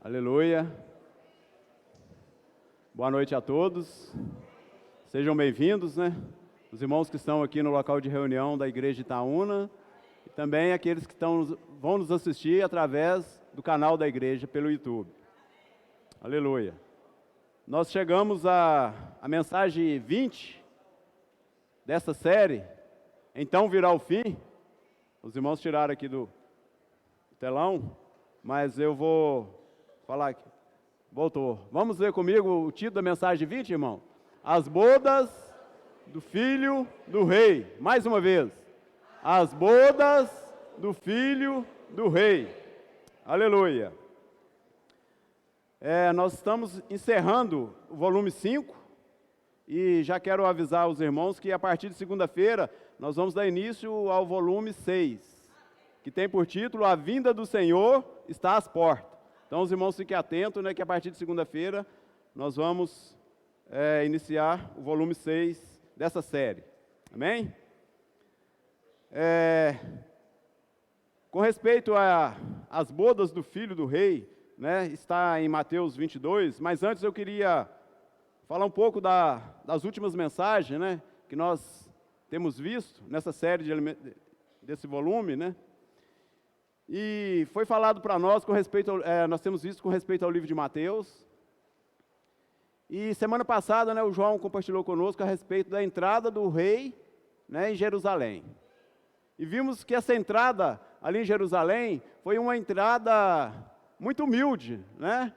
Aleluia. Boa noite a todos. Sejam bem-vindos, né? Os irmãos que estão aqui no local de reunião da Igreja de Itaúna e também aqueles que vão nos assistir através do canal da igreja pelo YouTube. Aleluia. Nós chegamos à mensagem 20 dessa série, Então Virá o Fim. Os irmãos tiraram aqui do telão, mas eu vou falar aqui. Voltou. Vamos ler comigo o título da mensagem 20, irmão? As bodas do Filho do Rei. Mais uma vez. As bodas do Filho do Rei. Aleluia. Nós estamos encerrando o volume 5 e já quero avisar os irmãos que a partir de segunda-feira nós vamos dar início ao volume 6, que tem por título A Vinda do Senhor está às portas. Então os irmãos fiquem atentos, né, que a partir de segunda-feira nós vamos iniciar o volume 6 dessa série. Amém? Com respeito às bodas do Filho do Rei, né, está em Mateus 22, mas antes eu queria falar um pouco das últimas mensagens, né, que nós temos visto nessa série desse volume, né? E foi falado para nós com respeito, nós temos visto com respeito ao livro de Mateus. E semana passada, né, o João compartilhou conosco a respeito da entrada do rei, né, em Jerusalém. E vimos que essa entrada ali em Jerusalém foi uma entrada muito humilde, né?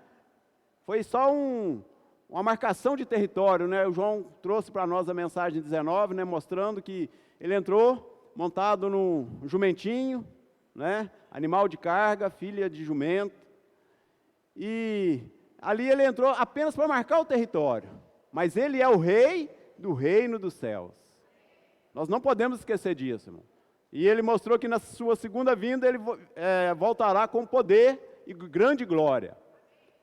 Foi só uma marcação de território, né? O João trouxe para nós a mensagem 19, né, mostrando que ele entrou montado num jumentinho, né? Animal de carga, filha de jumento, e ali ele entrou apenas para marcar o território, mas ele é o rei do reino dos céus. Nós não podemos esquecer disso, irmão. E ele mostrou que na sua segunda vinda ele voltará com poder e grande glória.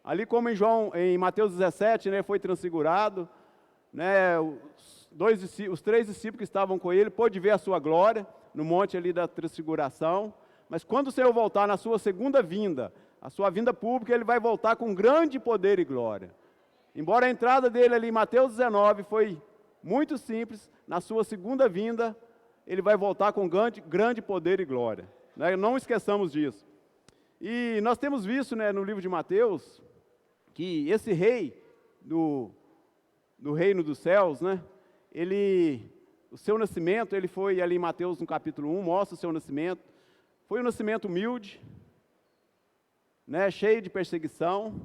Ali como em Mateus 17, né, foi transfigurado, né, os 3 discípulos que estavam com ele pôde ver a sua glória no monte ali da transfiguração. Mas quando o Senhor voltar na sua segunda vinda, a sua vinda pública, ele vai voltar com grande poder e glória. Embora a entrada dele ali em Mateus 19 foi muito simples, na sua segunda vinda, ele vai voltar com grande poder e glória. Né? Não esqueçamos disso. E nós temos visto, né, no livro de Mateus, que esse rei do reino dos céus, né, o seu nascimento, ele foi ali em Mateus no capítulo 1, mostra o seu nascimento. Foi um nascimento humilde, né, cheio de perseguição.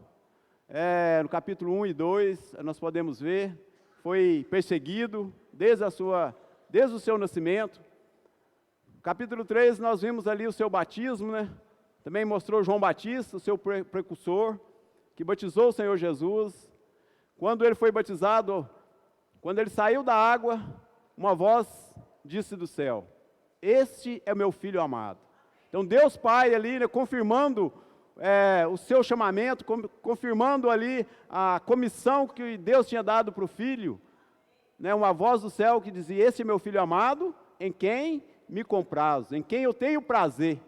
No capítulo 1 e 2, nós podemos ver, foi perseguido desde o seu nascimento. No capítulo 3, nós vimos ali o seu batismo, né? Também mostrou João Batista, o seu precursor, que batizou o Senhor Jesus. Quando ele foi batizado, quando ele saiu da água, uma voz disse do céu: Este é meu filho amado. Então Deus Pai ali, né, confirmando o seu chamamento, confirmando ali a comissão que Deus tinha dado para o Filho, né, uma voz do céu que dizia: Esse é meu Filho amado, em quem me comprazo, em quem eu tenho prazer.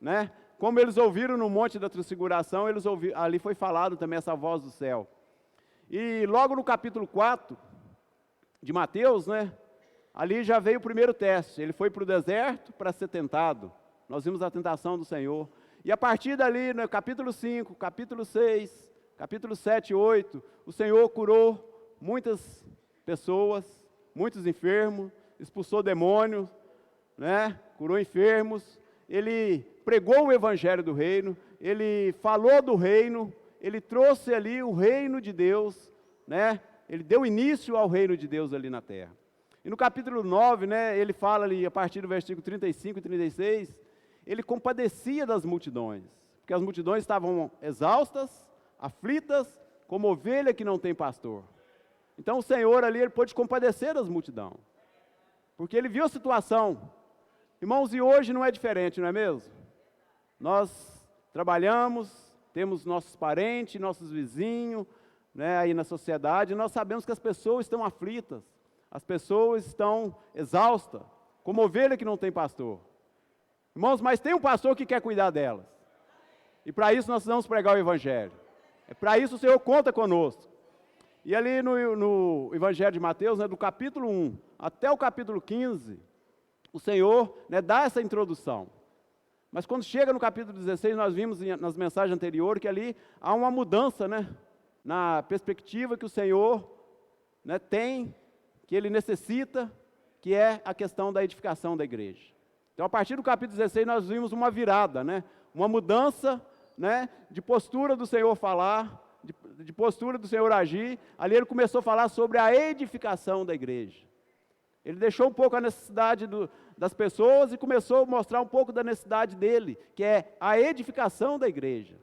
Né? Como eles ouviram no Monte da Transfiguração, ali foi falado também essa voz do céu. E logo no capítulo 4 de Mateus, né, ali já veio o primeiro teste. Ele foi para o deserto para ser tentado. Nós vimos a tentação do Senhor. E a partir dali, no capítulo 5, capítulo 6, capítulo 7 e 8, o Senhor curou muitas pessoas, muitos enfermos, expulsou demônios, né? Curou enfermos. Ele pregou o evangelho do reino, ele falou do reino, ele trouxe ali o reino de Deus, né? Ele deu início ao reino de Deus ali na terra. E no capítulo 9, né, ele fala ali, a partir do versículo 35 e 36, ele compadecia das multidões, porque as multidões estavam exaustas, aflitas, como ovelha que não tem pastor. Então o Senhor ali, ele pôde compadecer das multidões, porque ele viu a situação. Irmãos, e hoje não é diferente, não é mesmo? Nós trabalhamos, temos nossos parentes, nossos vizinhos, né, aí na sociedade, e nós sabemos que as pessoas estão aflitas, as pessoas estão exaustas, como ovelha que não tem pastor. Irmãos, mas tem um pastor que quer cuidar delas. E para isso nós precisamos pregar o Evangelho. É para isso o Senhor conta conosco. E ali no Evangelho de Mateus, né, do capítulo 1 até o capítulo 15, o Senhor, né, dá essa introdução. Mas quando chega no capítulo 16, nós vimos nas mensagens anteriores que ali há uma mudança, né, na perspectiva que o Senhor, né, tem, que Ele necessita, que é a questão da edificação da igreja. Então, a partir do capítulo 16, nós vimos uma virada, né, uma mudança, né, de postura do Senhor falar, de postura do Senhor agir. Ali Ele começou a falar sobre a edificação da igreja. Ele deixou um pouco a necessidade das pessoas e começou a mostrar um pouco da necessidade dele, que é a edificação da igreja.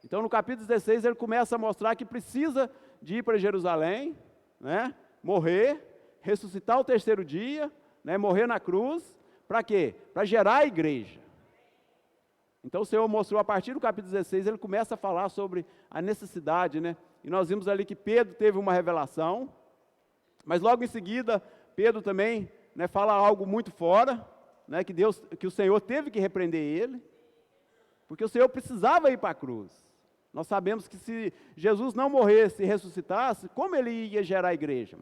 Então, no capítulo 16, ele começa a mostrar que precisa de ir para Jerusalém, né, morrer, ressuscitar o terceiro dia, né, morrer na cruz, para quê? Para gerar a igreja. Então, o Senhor mostrou, a partir do capítulo 16, ele começa a falar sobre a necessidade, né, e nós vimos ali que Pedro teve uma revelação, mas logo em seguida, Pedro também, né, fala algo muito fora, né, que o Senhor teve que repreender ele, porque o Senhor precisava ir para a cruz. Nós sabemos que se Jesus não morresse e ressuscitasse, como ele ia gerar a igreja?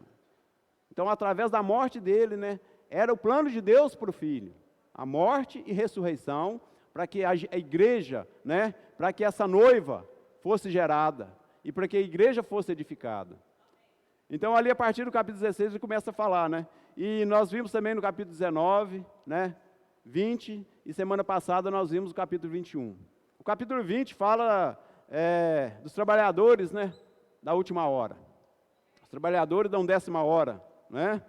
Então, através da morte dele, né, era o plano de Deus para o Filho, a morte e ressurreição, para que a igreja, né, para que essa noiva fosse gerada, e para que a igreja fosse edificada. Então, ali a partir do capítulo 16, ele começa a falar, né? E nós vimos também no capítulo 19, né? 20, e semana passada nós vimos o capítulo 21. O capítulo 20 fala dos trabalhadores, né? Da última hora. Os trabalhadores da 10ª hora, né?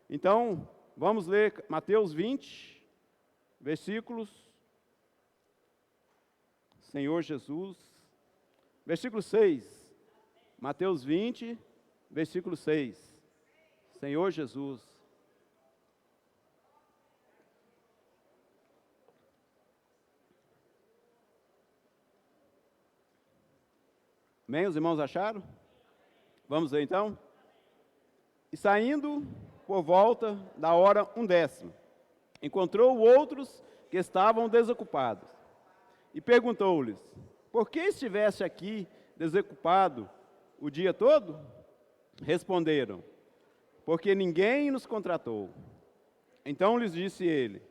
Então, vamos ler Mateus 20, versículos. Senhor Jesus. Versículo 6. Mateus 20, versículo 6, Senhor Jesus. Amém? Os irmãos acharam? Vamos ver então? E saindo por volta da hora 10, encontrou outros que estavam desocupados, e perguntou-lhes, por que estiveste aqui desocupado o dia todo? Responderam, porque ninguém nos contratou. Então lhes disse ele,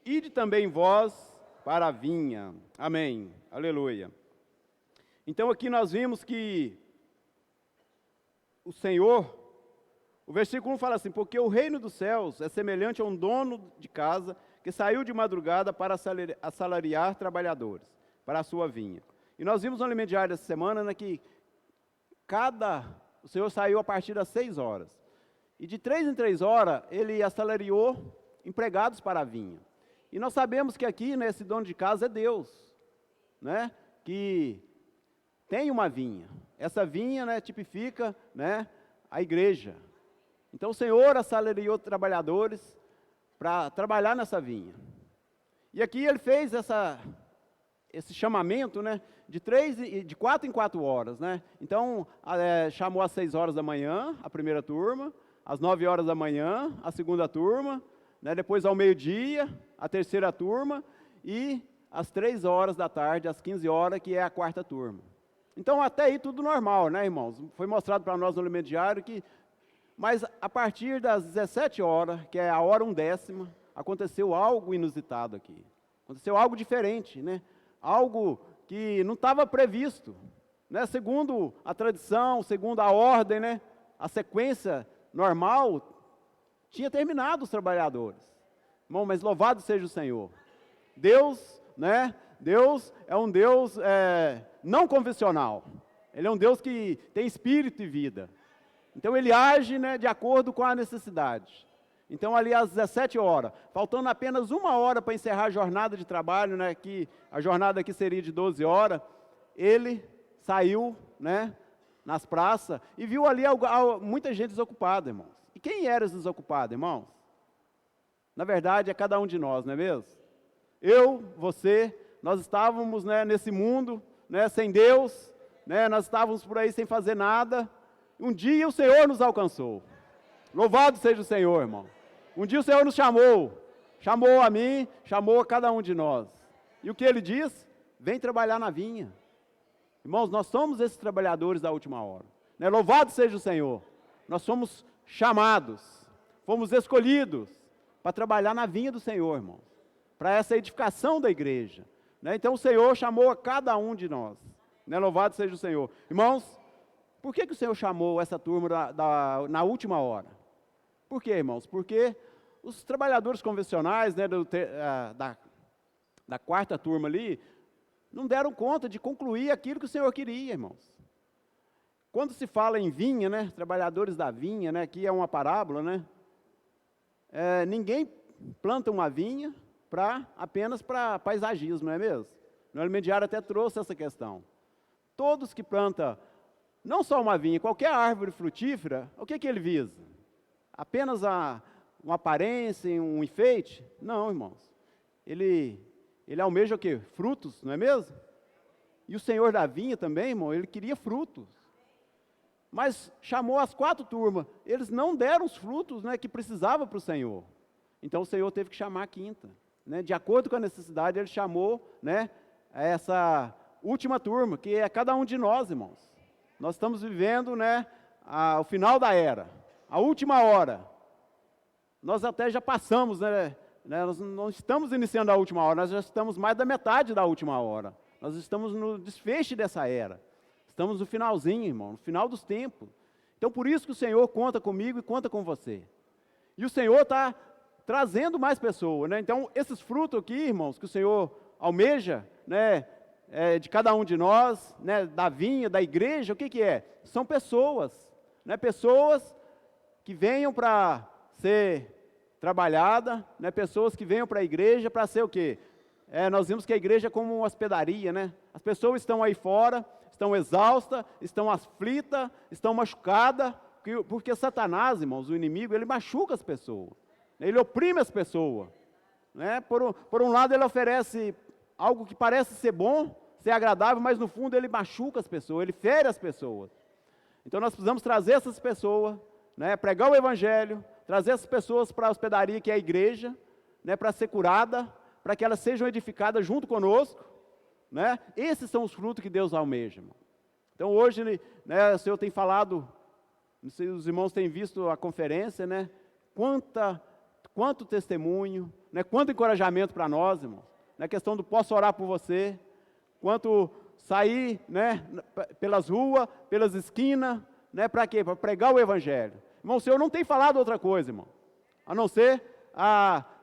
ide também vós para a vinha. Amém, aleluia. Então aqui nós vimos que o Senhor, o versículo 1 fala assim, porque o reino dos céus é semelhante a um dono de casa que saiu de madrugada para assalariar trabalhadores para a sua vinha. E nós vimos no Alimento Diário essa semana, né, que o Senhor saiu a partir das 6 horas. E de 3 em 3 horas, ele assalariou empregados para a vinha. E nós sabemos que aqui, né, esse dono de casa é Deus, né, que tem uma vinha. Essa vinha, né, tipifica, né, a igreja. Então o Senhor assalariou trabalhadores para trabalhar nessa vinha. E aqui ele fez esse chamamento, né, de 4 em 4 horas, né? Então, chamou às 6 horas da manhã, a primeira turma, às 9 horas da manhã, a segunda turma, né, depois ao meio-dia, a terceira turma, e às 3 horas da tarde, às 15 horas, que é a quarta turma. Então, até aí tudo normal, né, irmãos? Foi mostrado para nós no Alimento Diário que, mas a partir das 17 horas, que é a hora 10ª, aconteceu algo inusitado aqui. Aconteceu algo diferente, né? Algo que não estava previsto, né? Segundo a tradição, segundo a ordem, né? A sequência normal, tinha terminado os trabalhadores. Irmão, mas louvado seja o Senhor. Deus, né? Deus é um Deus não convencional. Ele é um Deus que tem espírito e vida. Então Ele age, né, de acordo com a necessidade. Então ali às 17 horas, faltando apenas 1 hora para encerrar a jornada de trabalho, né, que a jornada aqui seria de 12 horas, ele saiu, né, nas praças e viu ali muita gente desocupada, irmãos. E quem era esse desocupado, irmãos? Na verdade é cada um de nós, não é mesmo? Eu, você, nós estávamos, né, nesse mundo, né, sem Deus, né, nós estávamos por aí sem fazer nada. Um dia o Senhor nos alcançou. Louvado seja o Senhor, irmão. Um dia o Senhor nos chamou a mim, chamou a cada um de nós. E o que Ele diz? vem trabalhar na vinha. Irmãos, nós somos esses trabalhadores da última hora, né? Louvado seja o Senhor. Nós somos chamados, fomos escolhidos para trabalhar na vinha do Senhor, irmãos, para essa edificação da igreja, né? Então o Senhor chamou a cada um de nós, né? Louvado seja o Senhor. Irmãos, por que o Senhor chamou essa turma na última hora? Por quê, irmãos? Porque os trabalhadores convencionais, né, da quarta turma ali, não deram conta de concluir aquilo que o Senhor queria, irmãos. Quando se fala em vinha, né, trabalhadores da vinha, né, aqui é uma parábola, né, ninguém planta uma vinha apenas para paisagismo, não é mesmo? No Alimento Diário até trouxe essa questão. Todos que plantam, não só uma vinha, qualquer árvore frutífera, o que ele visa? Apenas uma aparência, um enfeite? Não, irmãos. Ele almeja o quê? Frutos, não é mesmo? E o Senhor da vinha também, irmão, ele queria frutos. Mas chamou as 4 turmas, eles não deram os frutos, né, que precisava para o Senhor. Então o Senhor teve que chamar a 5ª. Né, de acordo com a necessidade, ele chamou, né, essa última turma, que é cada um de nós, irmãos. Nós estamos vivendo, né, o final da era, a última hora. Nós até já passamos, né, nós não estamos iniciando a última hora, nós já estamos mais da metade da última hora. Nós estamos no desfecho dessa era. Estamos no finalzinho, irmão, no final dos tempos. Então, por isso que o Senhor conta comigo e conta com você. E o Senhor está trazendo mais pessoas, né? Então, esses frutos aqui, irmãos, que o Senhor almeja, né, de cada um de nós, né, da vinha, da igreja, o que é? São pessoas, né, pessoas que venham para ser trabalhada, né, pessoas que venham para a igreja para ser o quê? Nós vimos que a igreja é como uma hospedaria, né? As pessoas estão aí fora, estão exaustas, estão aflitas, estão machucadas, porque Satanás, irmãos, o inimigo, ele machuca as pessoas, ele oprime as pessoas, né? Por um lado ele oferece algo que parece ser bom, ser agradável, mas no fundo ele machuca as pessoas, ele fere as pessoas. Então nós precisamos trazer essas pessoas, né, pregar o evangelho, trazer essas pessoas para a hospedaria que é a igreja, né, para ser curada, para que elas sejam edificadas junto conosco, né? Esses são os frutos que Deus almeja, irmão. Então hoje, né, o Senhor tem falado, não sei se os irmãos têm visto a conferência, né? Quanto testemunho, né? Quanto encorajamento para nós, irmãos. Na questão do posso orar por você, quanto sair, né, pelas ruas, pelas esquinas, né, para quê? Para pregar o evangelho. Irmão, o Senhor não tem falado outra coisa, irmão, a não ser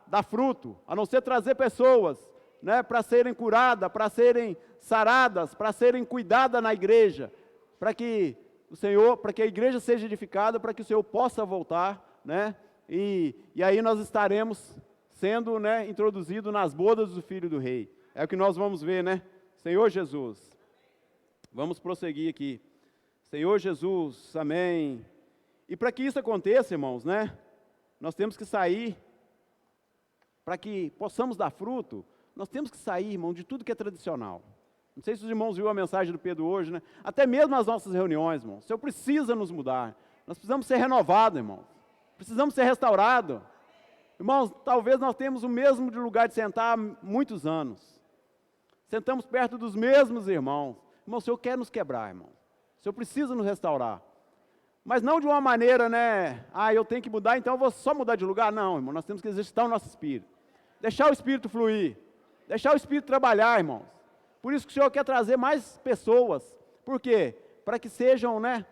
dar fruto, a não ser trazer pessoas, né, para serem curadas, para serem saradas, para serem cuidadas na igreja, para que a igreja seja edificada, para que o Senhor possa voltar, né, e aí nós estaremos sendo, né, introduzidos nas bodas do Filho do Rei. É o que nós vamos ver, né? Senhor Jesus. Vamos prosseguir aqui. Senhor Jesus, amém. E para que isso aconteça, irmãos, né? Nós temos que sair, para que possamos dar fruto, nós temos que sair, irmão, de tudo que é tradicional. Não sei se os irmãos viram a mensagem do Pedro hoje, né? Até mesmo nas nossas reuniões, irmão. O Senhor precisa nos mudar. Nós precisamos ser renovados, irmão. Precisamos ser restaurados. Irmãos, talvez nós temos o mesmo lugar de sentar há muitos anos. Sentamos perto dos mesmos irmãos. Irmão, o Senhor quer nos quebrar, irmão. O Senhor precisa nos restaurar. Mas não de uma maneira, né? Eu tenho que mudar, então eu vou só mudar de lugar. Não, irmão, nós temos que exercitar o nosso espírito. Deixar o espírito fluir. Deixar o espírito trabalhar, irmãos. Por isso que o Senhor quer trazer mais pessoas. Por quê? Para que sejam, né,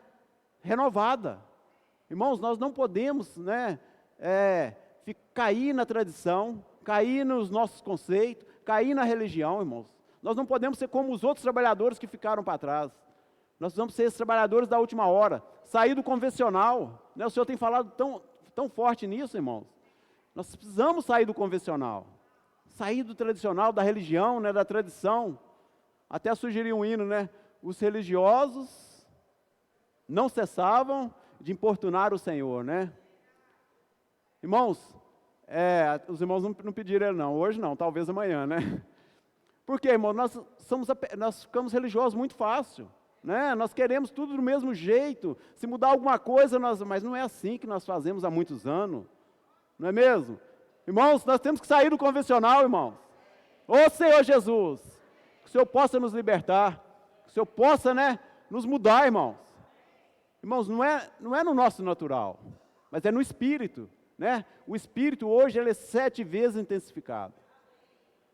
renovadas. Irmãos, nós não podemos, né, cair na tradição, cair nos nossos conceitos, cair na religião, irmãos. Nós não podemos ser como os outros trabalhadores que ficaram para trás. Nós precisamos ser esses trabalhadores da última hora, sair do convencional, né? O Senhor tem falado tão forte nisso, irmãos. Nós precisamos sair do convencional, sair do tradicional, da religião, né, da tradição. Até sugeri um hino, né? Os religiosos não cessavam de importunar o Senhor, né? Irmãos, os irmãos não pediram ele não, hoje não, talvez amanhã, né? Por quê, irmão? Nós ficamos religiosos muito fácil, né? Nós queremos tudo do mesmo jeito, se mudar alguma coisa, mas não é assim que nós fazemos há muitos anos, não é mesmo? Irmãos, nós temos que sair do convencional, irmãos. Ô Senhor Jesus, que o o Senhor possa nos libertar, que o Senhor possa, né, nos mudar, irmãos. Irmãos, não é no nosso natural, mas é no Espírito, né? O Espírito hoje ele é 7 vezes intensificado.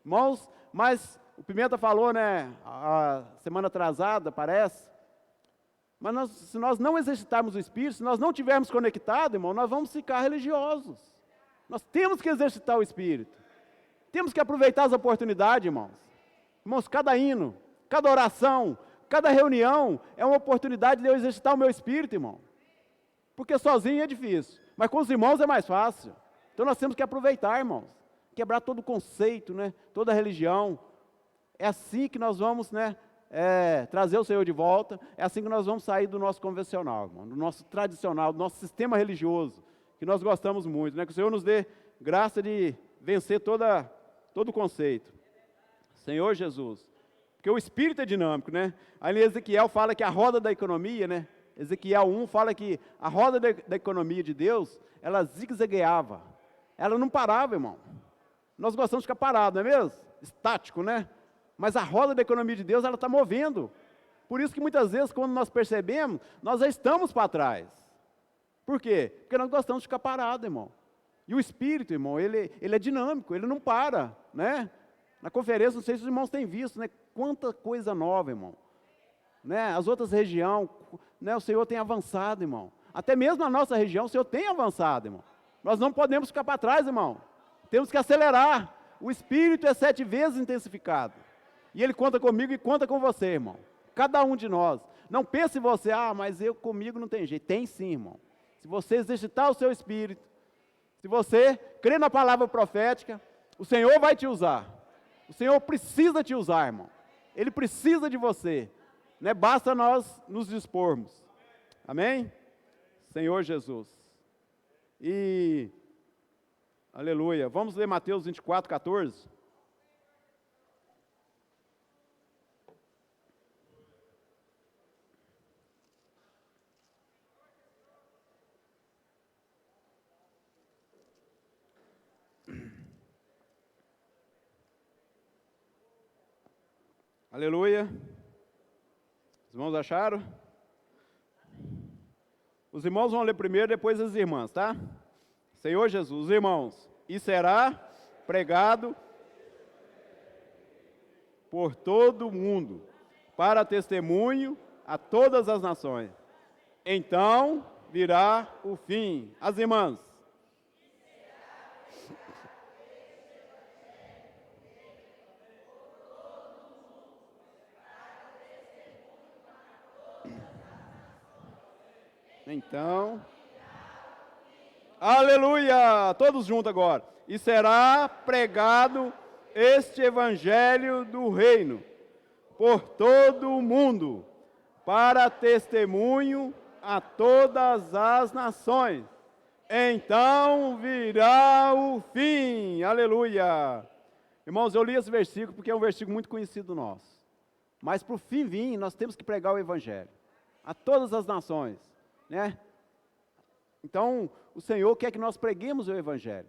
Irmãos, mas o Pimenta falou, né, a semana atrasada, parece, mas se nós não exercitarmos o Espírito, se nós não estivermos conectados, irmão, nós vamos ficar religiosos. Nós temos que exercitar o Espírito. Temos que aproveitar as oportunidades, irmãos. Irmãos, cada hino, cada oração, cada reunião é uma oportunidade de eu exercitar o meu Espírito, irmão. Porque sozinho é difícil, mas com os irmãos é mais fácil. Então nós temos que aproveitar, irmãos. Quebrar todo o conceito, né? Toda a religião. É assim que nós vamos, né? Trazer o Senhor de volta. É assim que nós vamos sair do nosso convencional, irmão, do nosso tradicional, do nosso sistema religioso, que nós gostamos muito, né? Que o Senhor nos dê graça de vencer todo o conceito. Senhor Jesus. Porque o Espírito é dinâmico, né? Aí Ezequiel fala que a roda da economia, né? Ezequiel 1 fala que a roda da economia de Deus, ela zigue-zagueava. Ela não parava, irmão. Nós gostamos de ficar parado, não é mesmo? Estático, né? Mas a roda da economia de Deus, ela está movendo. Por isso que muitas vezes, quando nós percebemos, nós já estamos para trás. Por quê? Porque nós gostamos de ficar parado, irmão. E o Espírito, irmão, ele é dinâmico, ele não para, né? Na conferência, não sei se os irmãos têm visto, né? Quanta coisa nova, irmão. Né? As outras regiões, né? O Senhor tem avançado, irmão. Até mesmo na nossa região, o Senhor tem avançado, irmão. Nós não podemos ficar para trás, irmão. Temos que acelerar. O Espírito é 7 vezes intensificado. E Ele conta comigo e conta com você, irmão. Cada um de nós. Não pense você, mas comigo não tem jeito. Tem sim, irmão. Se você exercitar o seu Espírito, se você crer na palavra profética, o Senhor vai te usar. O Senhor precisa te usar, irmão. Ele precisa de você. Né? Basta nós nos dispormos. Amém? Senhor Jesus. E... aleluia. Vamos ler Mateus 24, 14. Aleluia. Os irmãos acharam? Os irmãos vão ler primeiro, depois as irmãs, tá? Senhor Jesus, irmãos, e será pregado por todo o mundo, para testemunho a todas as nações. Então virá o fim. As irmãs. Então, aleluia, todos juntos agora. E será pregado este evangelho do reino por todo o mundo, para testemunho a todas as nações. Então virá o fim, aleluia. Irmãos, eu li esse versículo porque é um versículo muito conhecido nosso. Mas para o fim vir, nós temos que pregar o evangelho a todas as nações. Né? Então, o Senhor quer que nós preguemos o Evangelho.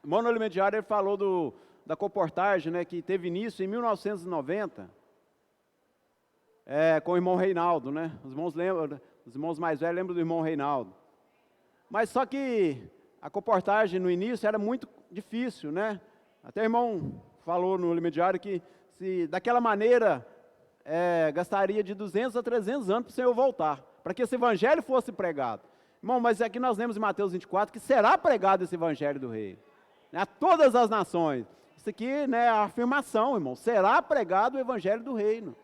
O irmão no Alimentiário, ele falou da comportagem, né, que teve início em 1990, com o irmão Reinaldo, né? Os irmãos lembram, os irmãos mais velhos lembram do irmão Reinaldo. Mas só que a comportagem no início era muito difícil, né? Até o irmão falou no Alimentiário que se daquela maneira gastaria de 200 a 300 anos para o Senhor voltar, para que esse evangelho fosse pregado. Irmão, mas aqui nós lemos em Mateus 24 que será pregado esse evangelho do rei, né, a todas as nações. Isso aqui, né, é a afirmação, irmão, será pregado o evangelho do reino.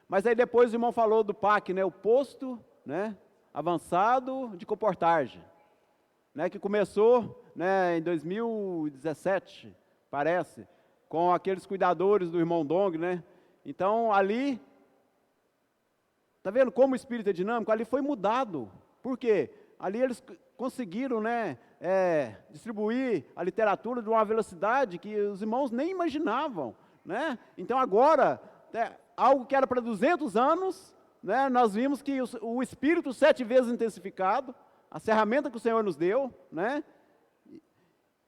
Mas aí depois o irmão falou do PAC, né, o posto, né, avançado de comportagem, né, que começou, né, em 2017, parece, com aqueles cuidadores do irmão Dong, né. Então ali, está vendo como o Espírito é dinâmico? Ali foi mudado. Por quê? Ali eles conseguiram, né, distribuir a literatura de uma velocidade que os irmãos nem imaginavam. Né? Então agora, algo que era para 200 anos, né, nós vimos que o Espírito 7 vezes intensificado, a ferramenta que o Senhor nos deu, né,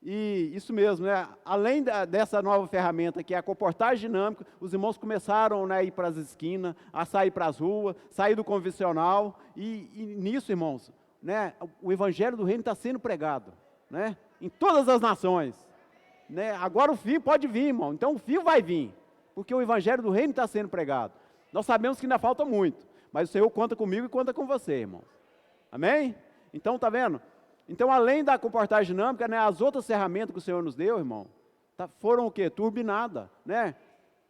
E isso mesmo, né? Além dessa nova ferramenta, que é a comportagem dinâmica, os irmãos começaram, né, a ir para as esquinas, a sair para as ruas, sair do convencional, e nisso, irmãos, né, o evangelho do reino está sendo pregado, né, em todas as nações, né? Agora o fim pode vir, irmão, então o fim vai vir, porque o evangelho do reino está sendo pregado. Nós sabemos que ainda falta muito, mas o Senhor conta comigo e conta com você, irmãos. Amém? Então, tá vendo? Então, além da comportagem dinâmica, né, as outras ferramentas que o Senhor nos deu, irmão, foram o quê? Turbinada, né?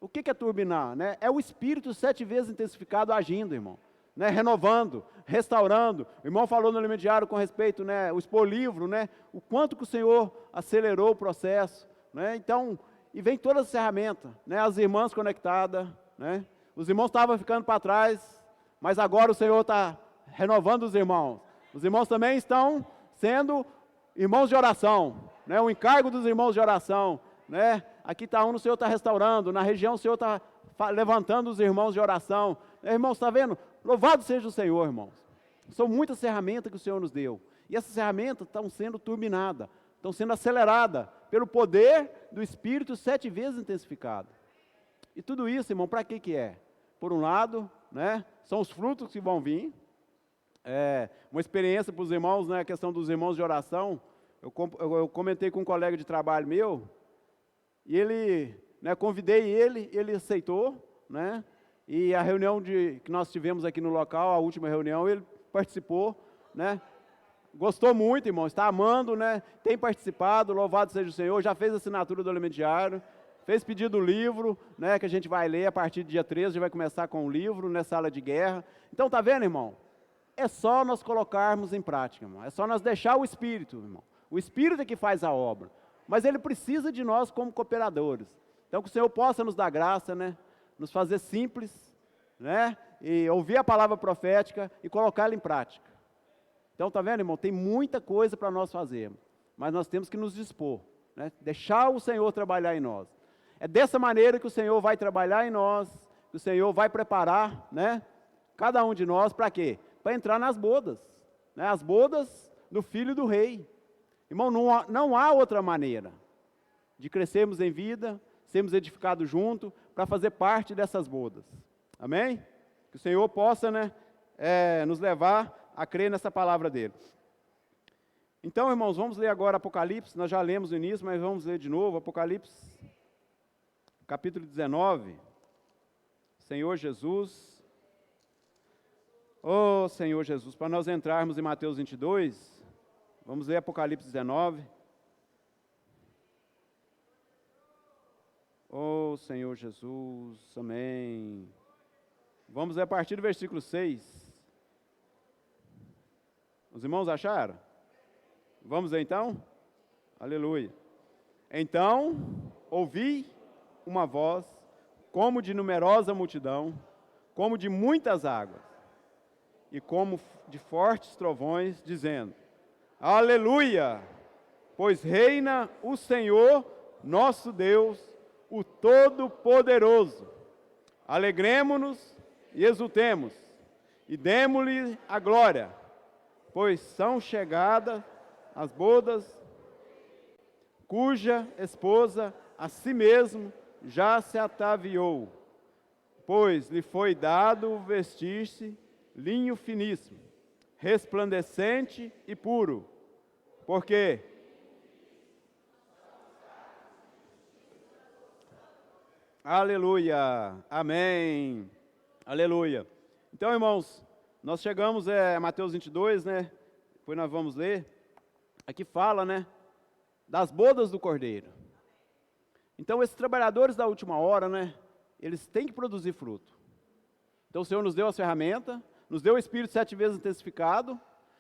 O que é turbinar? Né? É o Espírito 7 vezes intensificado agindo, irmão, né? Renovando, restaurando. O irmão falou no elemento diário com respeito, né, o expor livro, né, o quanto que o Senhor acelerou o processo, né? Então, e vem todas as ferramentas, né, as irmãs conectadas, né? Os irmãos estavam ficando para trás, mas agora o Senhor está renovando os irmãos. Os irmãos também estão sendo irmãos de oração, né? O encargo dos irmãos de oração, né? Aqui está um, o Senhor está restaurando, na região o Senhor está levantando os irmãos de oração. Irmãos, está vendo? Louvado seja o Senhor, irmãos. São muitas ferramentas que o Senhor nos deu, e essas ferramentas estão sendo turbinadas, estão sendo aceleradas pelo poder do Espírito 7 vezes intensificado. E tudo isso, irmão, para que é? Por um lado, né, são os frutos que vão vir. Uma experiência para os irmãos, né, a questão dos irmãos de oração. Eu comentei com um colega de trabalho meu, e ele, né, convidei ele aceitou, né, e a reunião que nós tivemos aqui no local, a última reunião, ele participou, né, gostou muito, irmão, está amando, né, tem participado, louvado seja o Senhor, já fez a assinatura do elemento diário, fez pedido do livro, né, que a gente vai ler a partir do dia 13, a gente vai começar com o livro, né, Sala de Guerra. Então, tá vendo, irmão? É só nós colocarmos em prática, irmão. É só nós deixar o Espírito, irmão. O Espírito é que faz a obra. Mas ele precisa de nós como cooperadores. Então, que o Senhor possa nos dar graça, né? Nos fazer simples, né? E ouvir a palavra profética e colocá-la em prática. Então, tá vendo, irmão? Tem muita coisa para nós fazermos. Mas nós temos que nos dispor, né? Deixar o Senhor trabalhar em nós. É dessa maneira que o Senhor vai trabalhar em nós, que o Senhor vai preparar, né? Cada um de nós para quê? Para entrar nas bodas, né? As bodas do Filho do Rei. Irmão, não há outra maneira de crescermos em vida, sermos edificados juntos, para fazer parte dessas bodas. Amém? Que o Senhor possa, né, nos levar a crer nessa palavra dele. Então, irmãos, vamos ler agora Apocalipse. Nós já lemos no início, mas vamos ler de novo. Apocalipse, capítulo 19. Senhor Jesus. Oh, Senhor Jesus, para nós entrarmos em Mateus 22, vamos ler Apocalipse 19. Oh, Senhor Jesus, amém. Vamos ler a partir do versículo 6. Os irmãos acharam? Vamos ler então? Aleluia. Então, ouvi uma voz, como de numerosa multidão, como de muitas águas, e como de fortes trovões, dizendo: Aleluia! Pois reina o Senhor, nosso Deus, o Todo-Poderoso. Alegremo-nos e exultemos, e demo-lhe a glória, pois são chegadas as bodas, cuja esposa a si mesmo já se ataviou, pois lhe foi dado vestir-se linho finíssimo, resplandecente e puro, porque aleluia, amém, aleluia. Então, irmãos, nós chegamos a Mateus 22, né, depois nós vamos ler, aqui fala, né, das bodas do Cordeiro. Então, esses trabalhadores da última hora, né, eles têm que produzir fruto. Então, o Senhor nos deu as ferramentas, nos deu o Espírito 7 vezes intensificado,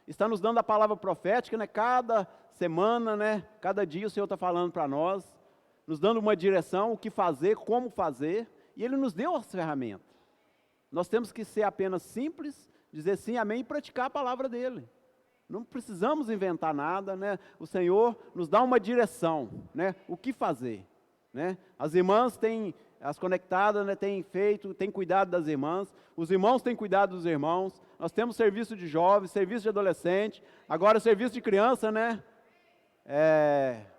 está nos dando a palavra profética, né? Cada semana, né? Cada dia o Senhor está falando para nós, nos dando uma direção, o que fazer, como fazer, e Ele nos deu as ferramentas. Nós temos que ser apenas simples, dizer sim, amém, e praticar a palavra dEle. Não precisamos inventar nada, né? O Senhor nos dá uma direção, né? O que fazer, né? As irmãs têm... As conectadas, né, têm cuidado das irmãs, os irmãos têm cuidado dos irmãos, nós temos serviço de jovens, serviço de adolescente, agora serviço de criança, né?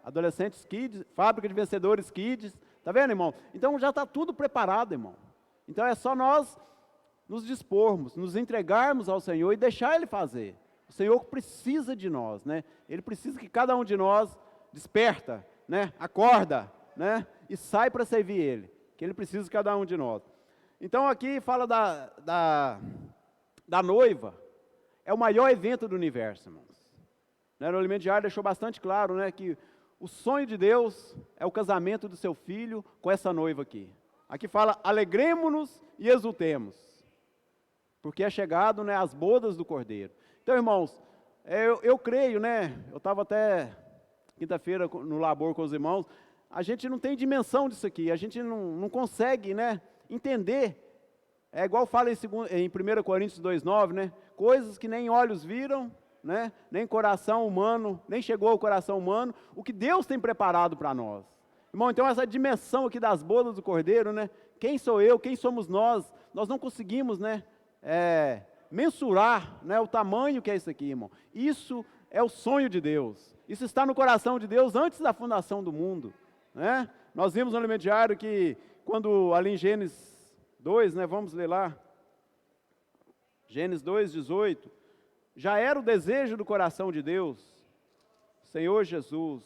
Adolescentes Kids, Fábrica de Vencedores Kids, tá vendo, irmão? Então já está tudo preparado, irmão. Então é só nós nos dispormos, nos entregarmos ao Senhor e deixar Ele fazer. O Senhor precisa de nós, né? Ele precisa que cada um de nós desperta, né? Acorda, né? E sai para servir Ele, que Ele precisa de cada um de nós. Então aqui fala da noiva, é o maior evento do universo, irmãos. Né? No Alimento Diário deixou bastante claro, né, que o sonho de Deus é o casamento do seu filho com essa noiva aqui. Aqui fala, alegremo-nos e exultemos, porque é chegado, né, as bodas do Cordeiro. Então, irmãos, eu creio, né, eu estava até quinta-feira no labor com os irmãos, a gente não tem dimensão disso aqui, a gente não consegue, né, entender. É igual fala em 1 Coríntios 2,9, né, coisas que nem olhos viram, né, nem coração humano, nem chegou ao coração humano, o que Deus tem preparado para nós. Irmão, então essa dimensão aqui das bodas do Cordeiro, né, quem sou eu, quem somos nós não conseguimos, né, mensurar, né, o tamanho que é isso aqui, irmão. Isso é o sonho de Deus, isso está no coração de Deus antes da fundação do mundo, né? Nós vimos no Alimento Diário que, quando ali em Gênesis 2, né, vamos ler lá, Gênesis 2:18, já era o desejo do coração de Deus, Senhor Jesus.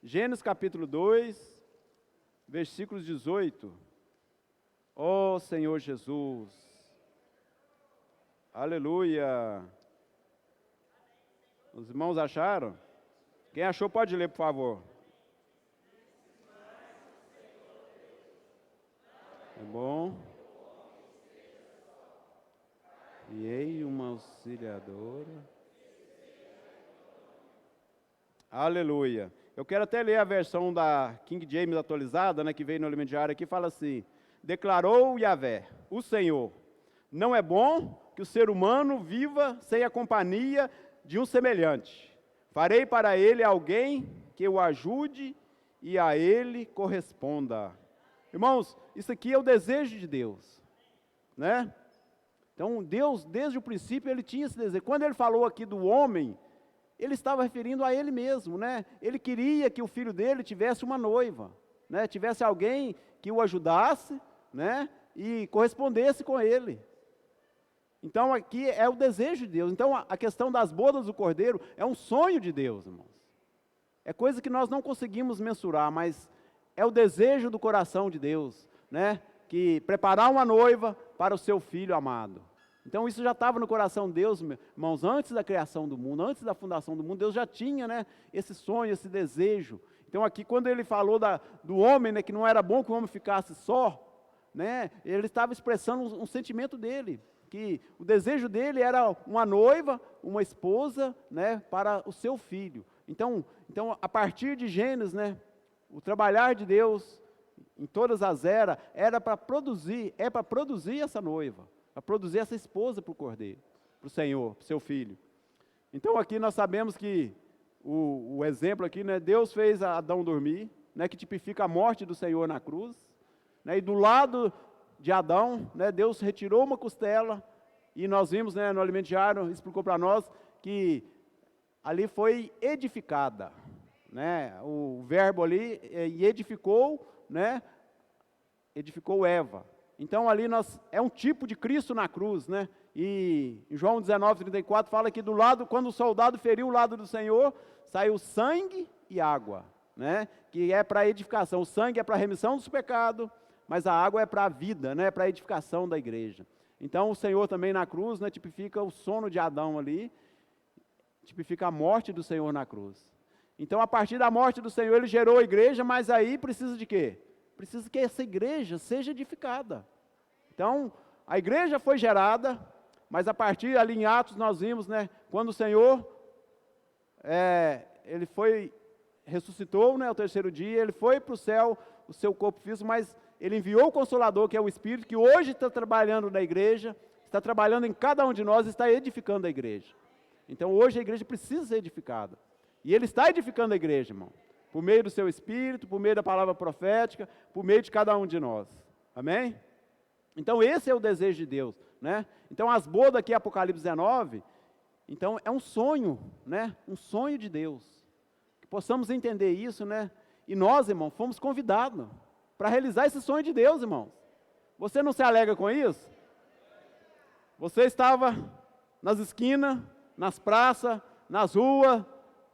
Gênesis capítulo 2, versículos 18. Ó Senhor Jesus, aleluia. Os irmãos acharam? Quem achou pode ler, por favor. É bom. E ei, uma auxiliadora. Aleluia. Eu quero até ler a versão da King James atualizada, né, que veio no Alimento Diário aqui, fala assim: declarou Yahvé, o Senhor, não é bom que o ser humano viva sem a companhia de um semelhante. Farei para ele alguém que o ajude e a ele corresponda. Irmãos, isso aqui é o desejo de Deus, né? Então, Deus, desde o princípio, Ele tinha esse desejo. Quando Ele falou aqui do homem, Ele estava referindo a Ele mesmo, né? Ele queria que o filho dele tivesse uma noiva, né? Tivesse alguém que o ajudasse, né? E correspondesse com Ele. Então, aqui é o desejo de Deus. Então, a questão das bodas do Cordeiro é um sonho de Deus, irmãos. É coisa que nós não conseguimos mensurar, mas é o desejo do coração de Deus, né? Que preparar uma noiva para o seu filho amado. Então isso já estava no coração de Deus, irmãos, antes da criação do mundo, antes da fundação do mundo, Deus já tinha, né, esse sonho, esse desejo. Então aqui quando ele falou do homem, né, que não era bom que o homem ficasse só, né, ele estava expressando um sentimento dele, que o desejo dele era uma noiva, uma esposa, né, para o seu filho. Então a partir de Gênesis, né, o trabalhar de Deus em todas as eras, era para produzir essa noiva, para produzir essa esposa para o Cordeiro, para o Senhor, para o seu filho. Então aqui nós sabemos que, o exemplo aqui, né, Deus fez Adão dormir, né, que tipifica a morte do Senhor na cruz, né, e do lado de Adão, né, Deus retirou uma costela, e nós vimos, né, no Alimento Diário, explicou para nós, que ali foi edificada, né, o verbo ali, e edificou, né, edificou Eva. Então ali é um tipo de Cristo na cruz, né? E em João 19:34 fala que do lado, quando o soldado feriu o lado do Senhor, saiu sangue e água, né? Que é para edificação. O sangue é para a remissão dos pecados, mas a água é para a vida, né? Para a edificação da igreja. Então o Senhor também na cruz, né, tipifica o sono de Adão ali, tipifica a morte do Senhor na cruz. Então, a partir da morte do Senhor, Ele gerou a igreja, mas aí precisa de quê? Precisa que essa igreja seja edificada. Então, a igreja foi gerada, mas a partir ali em Atos nós vimos, né, quando o Senhor, Ele ressuscitou, né, ao terceiro dia, Ele foi para o céu, o seu corpo físico, mas Ele enviou o Consolador, que é o Espírito, que hoje está trabalhando na igreja, está trabalhando em cada um de nós, está edificando a igreja. Então, hoje a igreja precisa ser edificada. E Ele está edificando a igreja, irmão, por meio do seu Espírito, por meio da palavra profética, por meio de cada um de nós. Amém? Então esse é o desejo de Deus, né? Então as bodas aqui, Apocalipse 19, então é um sonho, né? Um sonho de Deus. que possamos entender isso, né? E nós, irmão, fomos convidados para realizar esse sonho de Deus, irmãos. Você não se alegra com isso? Você estava nas esquinas, nas praças, nas ruas,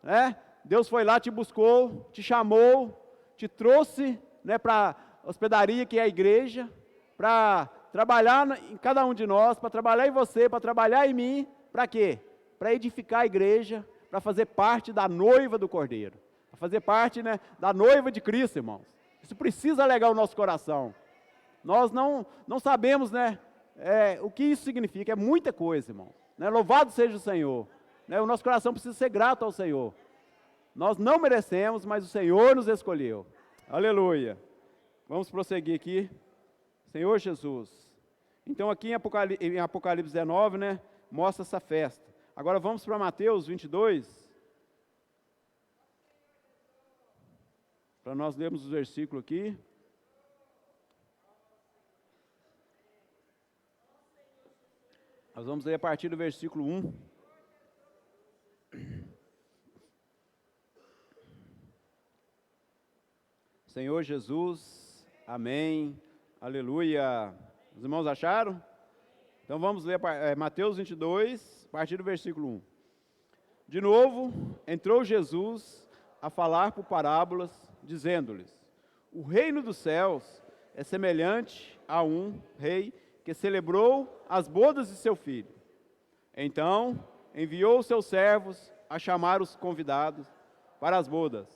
né? Deus foi lá, te buscou, te chamou, te trouxe, né, para a hospedaria, que é a igreja, para trabalhar em cada um de nós, para trabalhar em você, para trabalhar em mim, para quê? Para edificar a igreja, para fazer parte da noiva do Cordeiro, para fazer parte, né, da noiva de Cristo, irmãos. Isso precisa alegrar o nosso coração. Nós não sabemos, né, o que isso significa, é muita coisa, irmão. Né? Louvado seja o Senhor. Né? O nosso coração precisa ser grato ao Senhor. Nós não merecemos, mas o Senhor nos escolheu. Aleluia. Vamos prosseguir aqui. Senhor Jesus. Então aqui em Apocalipse 19, né, mostra essa festa. Agora vamos para Mateus 22. Para nós lermos o versículo aqui. Nós vamos ler a partir do versículo 1. Senhor Jesus, amém, aleluia. Os irmãos acharam? Então vamos ler Mateus 22, a partir do versículo 1. De novo, entrou Jesus a falar por parábolas, dizendo-lhes: o reino dos céus é semelhante a um rei que celebrou as bodas de seu filho. Então, enviou seus servos a chamar os convidados para as bodas,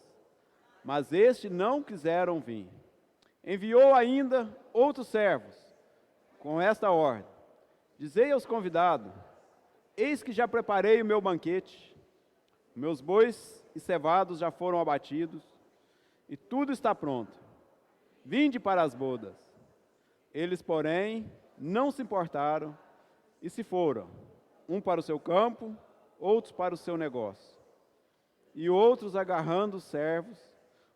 mas estes não quiseram vir. Enviou ainda outros servos, com esta ordem: dizei aos convidados: eis que já preparei o meu banquete, meus bois e cevados já foram abatidos, e tudo está pronto. Vinde para as bodas. Eles, porém, não se importaram e se foram, um para o seu campo, outros para o seu negócio. E outros, agarrando os servos,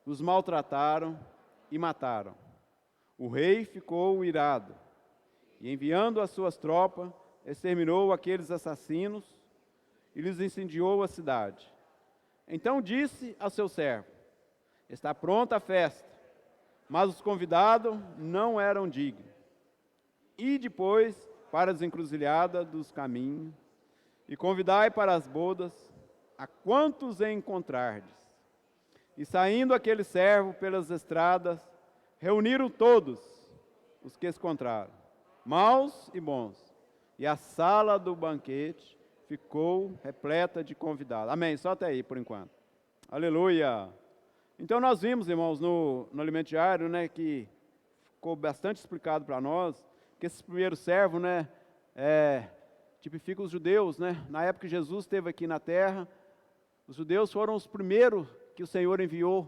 os maltrataram e mataram. O rei ficou irado, e enviando as suas tropas, exterminou aqueles assassinos e lhes incendiou a cidade. Então disse a seu servo: está pronta a festa, mas os convidados não eram dignos. E depois para as encruzilhadas dos caminhos, e convidai para as bodas a quantos encontrardes. E saindo aquele servo pelas estradas, reuniram todos os que encontraram, maus e bons, e a sala do banquete ficou repleta de convidados. Amém, só até aí por enquanto. Aleluia. Então nós vimos, irmãos, no alimento diário, né, que ficou bastante explicado para nós, que esses primeiros servos, né, tipificam os judeus, né? Na época que Jesus esteve aqui na terra, os judeus foram os primeiros que o Senhor enviou,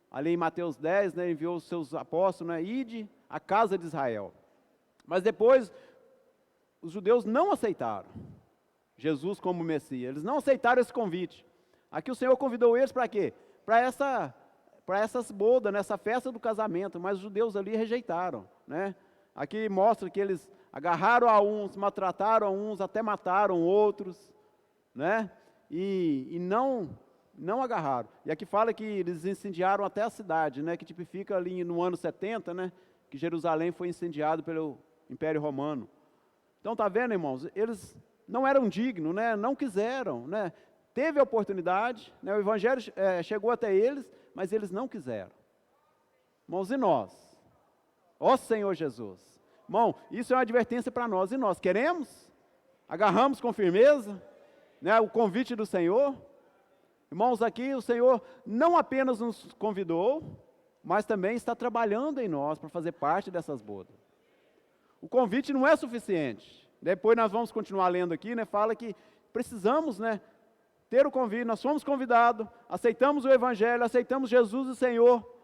ali em Mateus 10, né, enviou os seus apóstolos, né, ide à casa de Israel. Mas depois, os judeus não aceitaram Jesus como Messias, eles não aceitaram esse convite. Aqui o Senhor convidou eles para quê? Para essas bodas, nessa festa do casamento, mas os judeus ali rejeitaram, né? Aqui mostra que eles agarraram a uns, maltrataram a uns, até mataram outros, né? E não agarraram. E aqui fala que eles incendiaram até a cidade, né? Que tipifica ali no ano 70, né? Que Jerusalém foi incendiado pelo Império Romano. Então, tá vendo, irmãos? Eles não eram dignos, né? Não quiseram, né? Teve a oportunidade, né? O Evangelho chegou até eles, mas eles não quiseram. Irmãos, e nós? Ó Senhor Jesus. Irmão, isso é uma advertência para nós. E nós queremos? Agarramos com firmeza, né, o convite do Senhor? Irmãos, aqui o Senhor não apenas nos convidou, mas também está trabalhando em nós para fazer parte dessas bodas. O convite não é suficiente. Depois nós vamos continuar lendo aqui, né, fala que precisamos, né, ter o convite. Nós fomos convidados, aceitamos o Evangelho, aceitamos Jesus o Senhor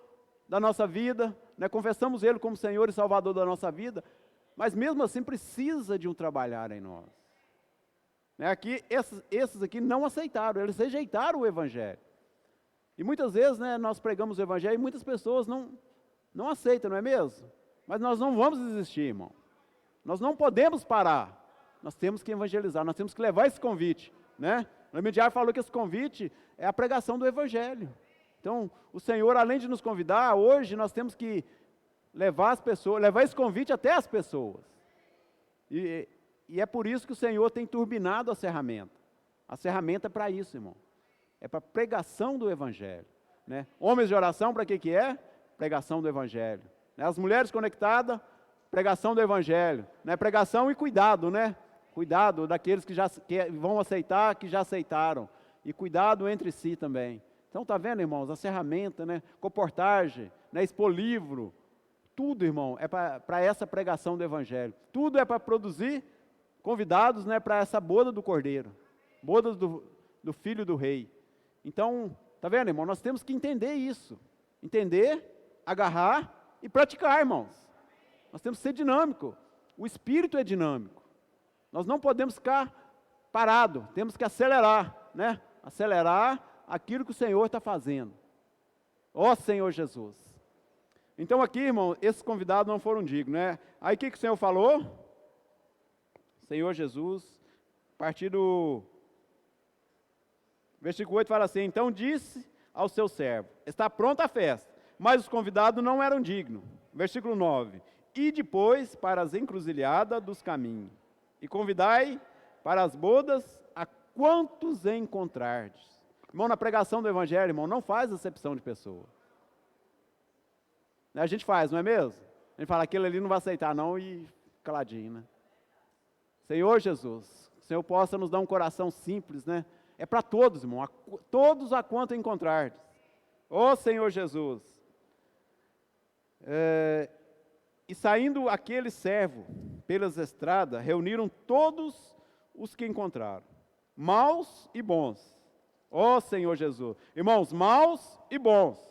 da nossa vida, né, confessamos Ele como Senhor e Salvador da nossa vida, mas mesmo assim precisa de um trabalhar em nós. Né, aqui, esses aqui não aceitaram, eles rejeitaram o Evangelho. E muitas vezes, né, nós pregamos o Evangelho e muitas pessoas não aceitam, não é mesmo? Mas nós não vamos desistir, irmão. Nós não podemos parar. Nós temos que evangelizar, nós temos que levar esse convite, né? O intermediário falou que esse convite é a pregação do Evangelho. Então, o Senhor, além de nos convidar, hoje nós temos que levar as pessoas, levar esse convite até as pessoas. E é por isso que o Senhor tem turbinado a ferramenta. A ferramenta é para isso, irmão. É para pregação do Evangelho. Né? Homens de oração, para que é? Pregação do Evangelho. Né? As mulheres conectadas, pregação do Evangelho. Né? Pregação e cuidado, né? Cuidado daqueles que vão aceitar, que já aceitaram. E cuidado entre si também. Então, tá vendo, irmãos? A ferramenta, né? Comportagem, né? Expor livro. Tudo, irmão, é para essa pregação do Evangelho. Tudo é para produzir convidados, né, para essa boda do Cordeiro. Boda do Filho do Rei. Então, tá vendo, irmão? Nós temos que entender isso. Entender, agarrar e praticar, irmãos. Nós temos que ser dinâmico. O Espírito é dinâmico. Nós não podemos ficar parado. Temos que acelerar, né? Acelerar aquilo que o Senhor está fazendo. Ó Senhor Jesus. Então aqui, irmão, esses convidados não foram dignos, né? Aí o que o Senhor falou? Senhor Jesus, a partir do versículo 8 fala assim: então disse ao seu servo, está pronta a festa, mas os convidados não eram dignos. Versículo 9, e depois para as encruzilhadas dos caminhos, e convidai para as bodas a quantos encontrardes. Irmão, na pregação do Evangelho, irmão, não faz acepção de pessoa. A gente faz, não é mesmo? A gente fala, aquele ali não vai aceitar não, e caladinho, né? Senhor Jesus, o Senhor possa nos dar um coração simples, né? É para todos, irmão, todos a quanto encontrardes. Ó Senhor Jesus. E saindo aquele servo pelas estradas, reuniram todos os que encontraram, maus e bons. Ó Senhor Jesus. Irmãos, maus e bons.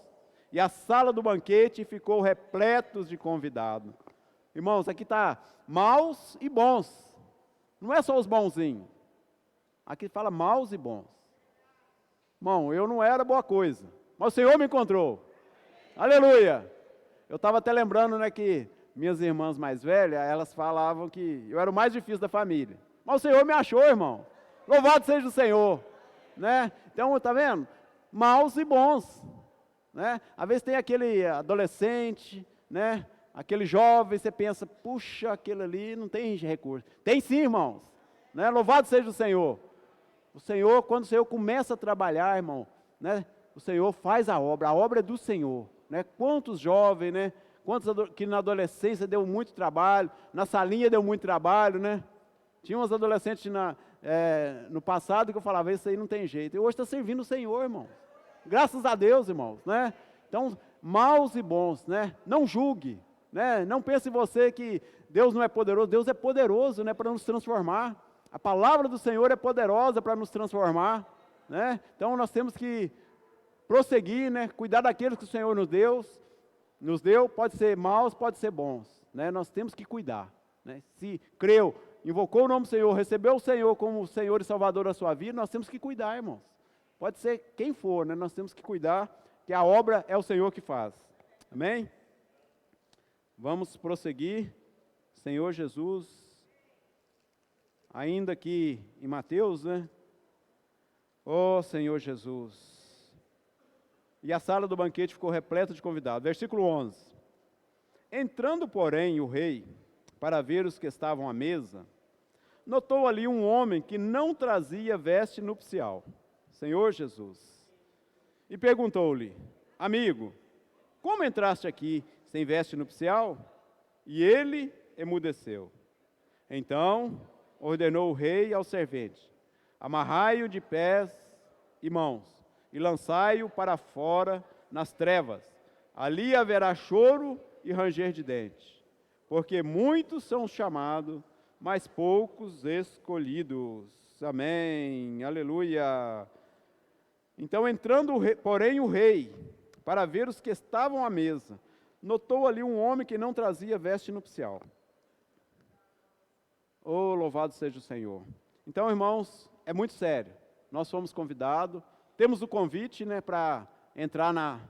E a sala do banquete ficou repleta de convidados. Irmãos, aqui está maus e bons. Não é só os bonzinhos. Aqui fala maus e bons. Irmão, eu não era boa coisa, mas o Senhor me encontrou. Aleluia! Eu estava até lembrando, né, que minhas irmãs mais velhas, elas falavam que eu era o mais difícil da família. Mas o Senhor me achou, irmão. Louvado seja o Senhor. Né? Então, está vendo? Maus e bons. Né? Às vezes tem aquele adolescente, né? Aquele jovem, você pensa, puxa, aquele ali não tem recurso. Tem sim, irmãos. Né? Louvado seja o Senhor. O Senhor, quando o Senhor começa a trabalhar, irmão, né? O Senhor faz a obra é do Senhor. Né? Quantos jovens, né? Quantos que na adolescência deu muito trabalho, na salinha deu muito trabalho, né? Tinha uns adolescentes no passado que eu falava, isso aí não tem jeito. E hoje está servindo o Senhor, irmão. Graças a Deus, irmãos, né? Então, maus e bons, né? Não julgue, né? Não pense em você que Deus não é poderoso. Deus é poderoso, né? Para nos transformar. A palavra do Senhor é poderosa para nos transformar, né? Então, nós temos que prosseguir, né? Cuidar daqueles que o Senhor nos deu, pode ser maus, pode ser bons, né? Nós temos que cuidar, né? Se creu, invocou o nome do Senhor, recebeu o Senhor como o Senhor e Salvador da sua vida, nós temos que cuidar, irmãos. Pode ser quem for, né? Nós temos que cuidar, que a obra é o Senhor que faz. Amém? Vamos prosseguir. Senhor Jesus, ainda aqui em Mateus, né? Ó Senhor Jesus. E a sala do banquete ficou repleta de convidados. Versículo 11. Entrando, porém, o rei, para ver os que estavam à mesa, notou ali um homem que não trazia veste nupcial. Senhor Jesus. E perguntou-lhe, amigo, como entraste aqui sem veste nupcial? E ele emudeceu. Então ordenou o rei ao servente, amarrai-o de pés e mãos, e lançai-o para fora nas trevas. Ali haverá choro e ranger de dentes, porque muitos são chamados, mas poucos escolhidos. Amém, aleluia. Então, entrando, porém, o rei, para ver os que estavam à mesa, notou ali um homem que não trazia veste nupcial. Oh, louvado seja o Senhor. Então, irmãos, é muito sério. Nós fomos convidados, temos o convite, né, para entrar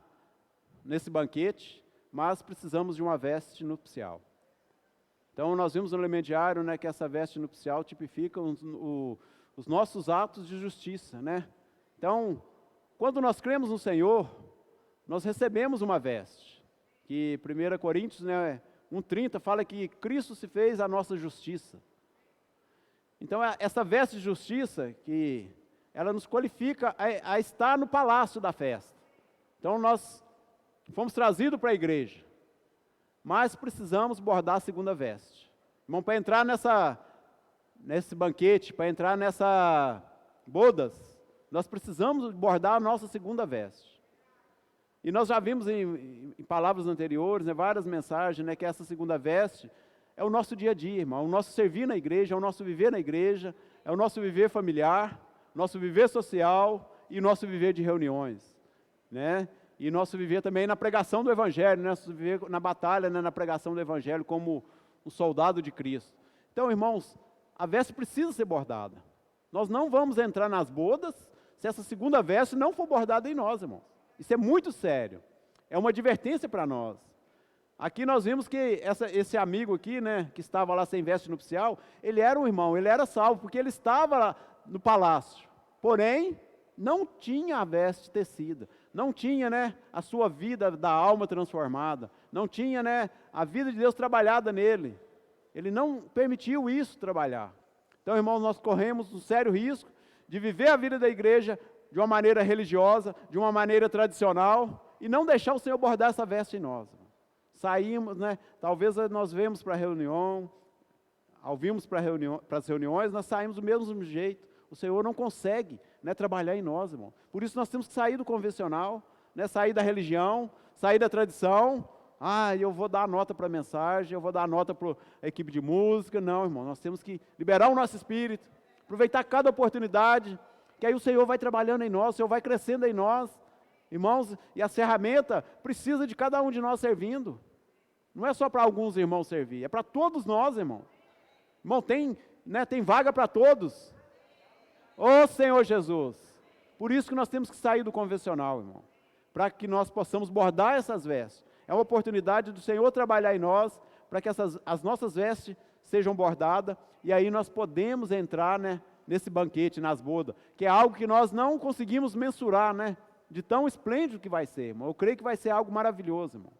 nesse banquete, mas precisamos de uma veste nupcial. Então, nós vimos no elemento diário, né, que essa veste nupcial tipifica os nossos atos de justiça, né? Então, quando nós cremos no Senhor, nós recebemos uma veste, que 1 Coríntios, né, 1:30 fala que Cristo se fez a nossa justiça. Então, essa veste de justiça, que ela nos qualifica a estar no palácio da festa. Então, nós fomos trazidos para a igreja, mas precisamos bordar a segunda veste. Irmão, para entrar nesse banquete, para entrar nessa bodas, nós precisamos bordar a nossa segunda veste. E nós já vimos em palavras anteriores, né, várias mensagens, né, que essa segunda veste é o nosso dia a dia, irmão, o nosso servir na igreja, é o nosso viver na igreja, é o nosso viver familiar, nosso viver social e o nosso viver de reuniões, né? E nosso viver também na pregação do Evangelho, nosso viver na batalha, né, na pregação do Evangelho como um soldado de Cristo. Então, irmãos, a veste precisa ser bordada. Nós não vamos entrar nas bodas se essa segunda veste não for bordada em nós, irmãos. Isso é muito sério. É uma advertência para nós. Aqui nós vimos que esse amigo aqui, né, que estava lá sem veste nupcial, ele era um irmão, ele era salvo, porque ele estava lá no palácio. Porém, não tinha a veste tecida, não tinha, né, a sua vida da alma transformada, não tinha, né, a vida de Deus trabalhada nele. Ele não permitiu isso trabalhar. Então, irmãos, nós corremos um sério risco de viver a vida da igreja de uma maneira religiosa, de uma maneira tradicional, e não deixar o Senhor bordar essa veste em nós. Saímos, né, talvez nós vemos para a reunião, ouvimos para as reuniões, nós saímos do mesmo jeito. O Senhor não consegue, né, trabalhar em nós, irmão. Por isso nós temos que sair do convencional, né, sair da religião, sair da tradição. Eu vou dar a nota para a mensagem, eu vou dar a nota para a equipe de música. Não, irmão, nós temos que liberar o nosso espírito, aproveitar cada oportunidade, que aí o Senhor vai trabalhando em nós, o Senhor vai crescendo em nós. Irmãos, e a ferramenta precisa de cada um de nós servindo. Não é só para alguns irmãos servir, é para todos nós, irmão. Irmão, tem vaga para todos. Ô Senhor Jesus, por isso que nós temos que sair do convencional, irmão, para que nós possamos bordar essas vestes. É uma oportunidade do Senhor trabalhar em nós, para que as nossas vestes sejam bordadas, e aí nós podemos entrar, né, nesse banquete, nas bodas, que é algo que nós não conseguimos mensurar, né, de tão esplêndido que vai ser, irmão. Eu creio que vai ser algo maravilhoso, irmão.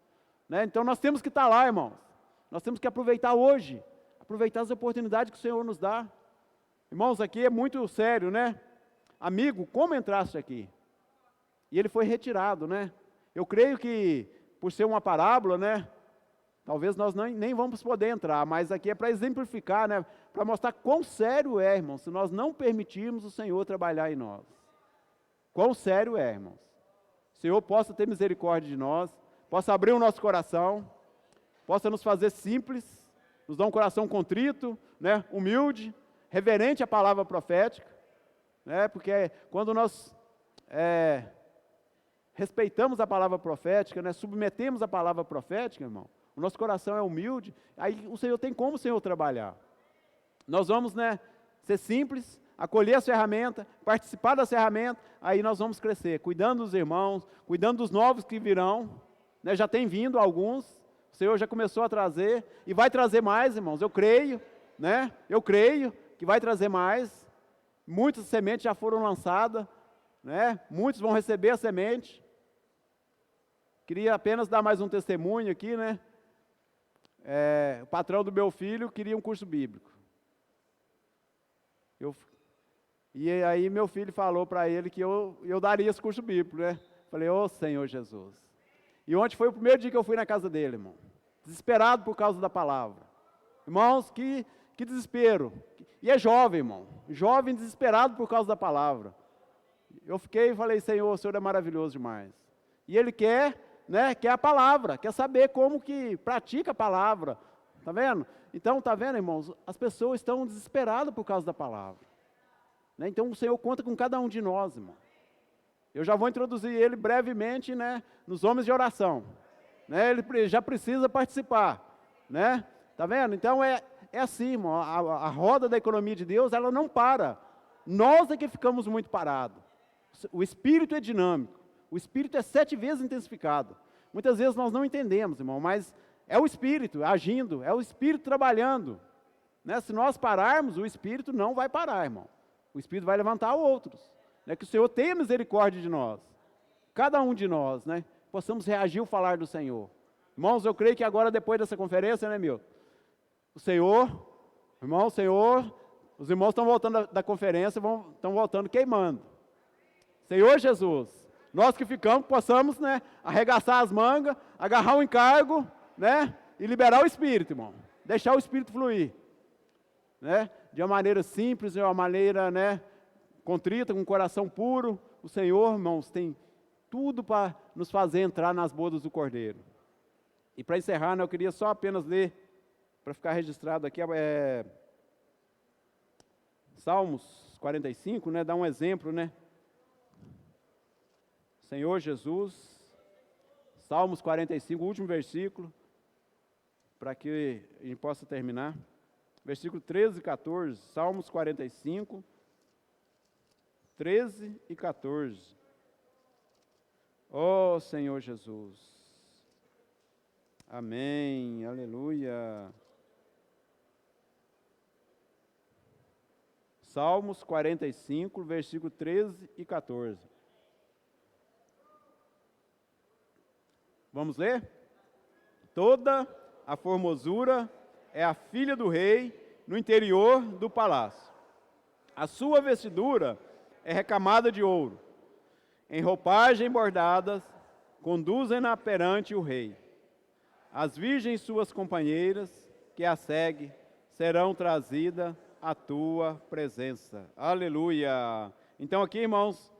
Né? Então nós temos que estar lá, irmãos. Nós temos que aproveitar hoje, aproveitar as oportunidades que o Senhor nos dá. Irmãos, aqui é muito sério, né? Amigo, como entraste aqui? E ele foi retirado, né? Eu creio que, por ser uma parábola, né? Talvez nós nem vamos poder entrar, mas aqui é para exemplificar, né? Para mostrar quão sério é, irmãos, se nós não permitirmos o Senhor trabalhar em nós. Quão sério é, irmãos. O Senhor possa ter misericórdia de nós, possa abrir o nosso coração, possa nos fazer simples, nos dar um coração contrito, né? Humilde, reverente à palavra profética, né? Porque quando nós respeitamos a palavra profética, né? Submetemos a palavra profética, irmão, o nosso coração é humilde, aí o Senhor tem como o Senhor trabalhar. Nós vamos, né, ser simples, acolher as ferramentas, participar das ferramentas, aí nós vamos crescer, cuidando dos irmãos, cuidando dos novos que virão, né? Já tem vindo alguns, o Senhor já começou a trazer, e vai trazer mais, irmãos, eu creio, né? Eu creio que vai trazer mais. Muitas sementes já foram lançadas, né? Muitos vão receber a semente. Queria apenas dar mais um testemunho aqui, né? O patrão do meu filho queria um curso bíblico. E aí meu filho falou para ele que eu daria esse curso bíblico, né? Falei, ô Senhor Jesus. E ontem foi o primeiro dia que eu fui na casa dele, irmão. Desesperado por causa da palavra. Irmãos, que desespero. E é jovem, irmão. Jovem, desesperado por causa da palavra. Eu fiquei e falei, Senhor, o Senhor é maravilhoso demais. E ele quer, né, quer a palavra, quer saber como que pratica a palavra. Tá vendo? Então, tá vendo, irmãos? As pessoas estão desesperadas por causa da palavra. Né? Então, o Senhor conta com cada um de nós, irmão. Eu já vou introduzir ele brevemente, né, nos homens de oração. Né? Ele já precisa participar. Né? Tá vendo? Então, é assim, irmão, a roda da economia de Deus, ela não para. Nós é que ficamos muito parados. O Espírito é dinâmico. O Espírito é 7 vezes intensificado. Muitas vezes nós não entendemos, irmão, mas é o Espírito agindo, é o Espírito trabalhando. Né? Se nós pararmos, o Espírito não vai parar, irmão. O Espírito vai levantar outros. Né? Que o Senhor tenha misericórdia de nós. Cada um de nós, né? Possamos reagir ao falar do Senhor. Irmãos, eu creio que agora, depois dessa conferência, né, meu? O Senhor, irmão, o Senhor, os irmãos estão voltando da conferência, estão voltando queimando. Senhor Jesus, nós que ficamos, possamos, né, arregaçar as mangas, agarrar o encargo, né, e liberar o Espírito, irmão. Deixar o Espírito fluir, né, de uma maneira simples, de uma maneira, né, contrita, com um coração puro. O Senhor, irmãos, tem tudo para nos fazer entrar nas bodas do Cordeiro. E para encerrar, né, eu queria só apenas ler, para ficar registrado aqui, Salmos 45, né, dá um exemplo, né? Senhor Jesus, Salmos 45, último versículo, para que a gente possa terminar. Versículo 13 e 14, Salmos 45, 13 e 14. Ó Senhor Jesus. Amém, aleluia. Salmos 45, versículo 13 e 14. Vamos ler? Toda a formosura é a filha do rei no interior do palácio. A sua vestidura é recamada de ouro. Em roupagem bordadas, conduzem-na perante o rei. As virgens suas companheiras, que a seguem, serão trazidas à tua presença. Aleluia! Então aqui, irmãos,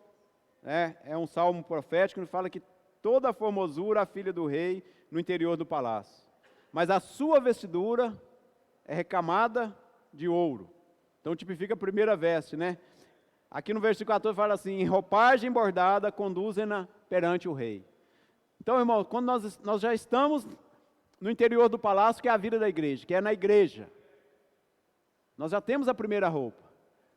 é um salmo profético que fala que toda a formosura, a filha do rei, no interior do palácio. Mas a sua vestidura é recamada de ouro. Então tipifica a primeira veste, né? Aqui no versículo 14 fala assim, em roupagem bordada, conduzem-na perante o rei. Então, irmãos, quando nós já estamos no interior do palácio, que é a vida da igreja, que é na igreja, nós já temos a primeira roupa.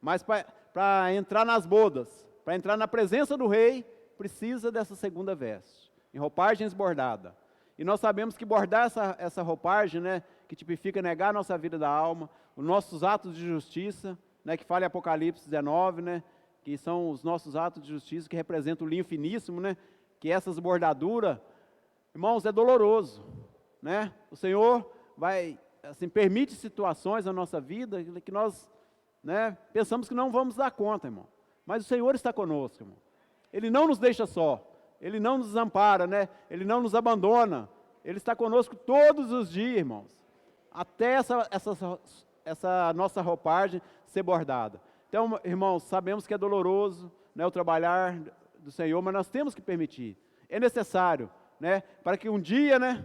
Mas para entrar nas bodas, para entrar na presença do rei, precisa dessa segunda veste, em roupagens bordadas. E nós sabemos que bordar essa roupagem, né, que tipifica negar a nossa vida da alma, os nossos atos de justiça, né, que fala em Apocalipse 19, né, que são os nossos atos de justiça, que representam o linho finíssimo, né, que essas bordaduras, irmãos, é doloroso, né? O Senhor vai, assim, permite situações na nossa vida que nós, né, pensamos que não vamos dar conta, irmão. Mas o Senhor está conosco, irmão. Ele não nos deixa só, Ele não nos desampara, né? Ele não nos abandona. Ele está conosco todos os dias, irmãos. Até essa nossa roupagem ser bordada. Então, irmãos, sabemos que é doloroso, né, o trabalhar do Senhor, mas nós temos que permitir. É necessário, né, para que um dia, né,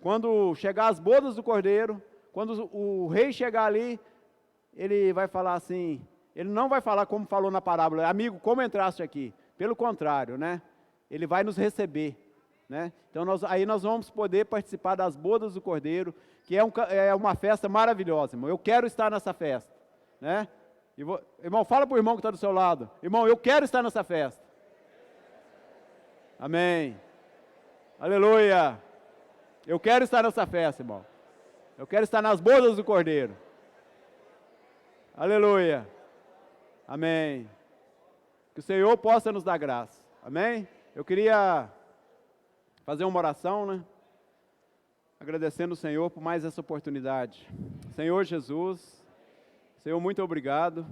quando chegar as bodas do Cordeiro, quando o rei chegar ali, ele vai falar assim, ele não vai falar como falou na parábola, amigo, como entraste aqui? Pelo contrário, né, ele vai nos receber, né? Então aí nós vamos poder participar das bodas do Cordeiro, que é uma festa maravilhosa, irmão. Eu quero estar nessa festa, né? Irmão, fala para o irmão que está do seu lado, irmão, eu quero estar nessa festa. Amém. Aleluia. Eu quero estar nessa festa, irmão. Eu quero estar nas bodas do Cordeiro. Aleluia. Amém. Que o Senhor possa nos dar graça. Amém? Eu queria fazer uma oração, né? Agradecendo o Senhor por mais essa oportunidade. Senhor Jesus, Senhor, muito obrigado.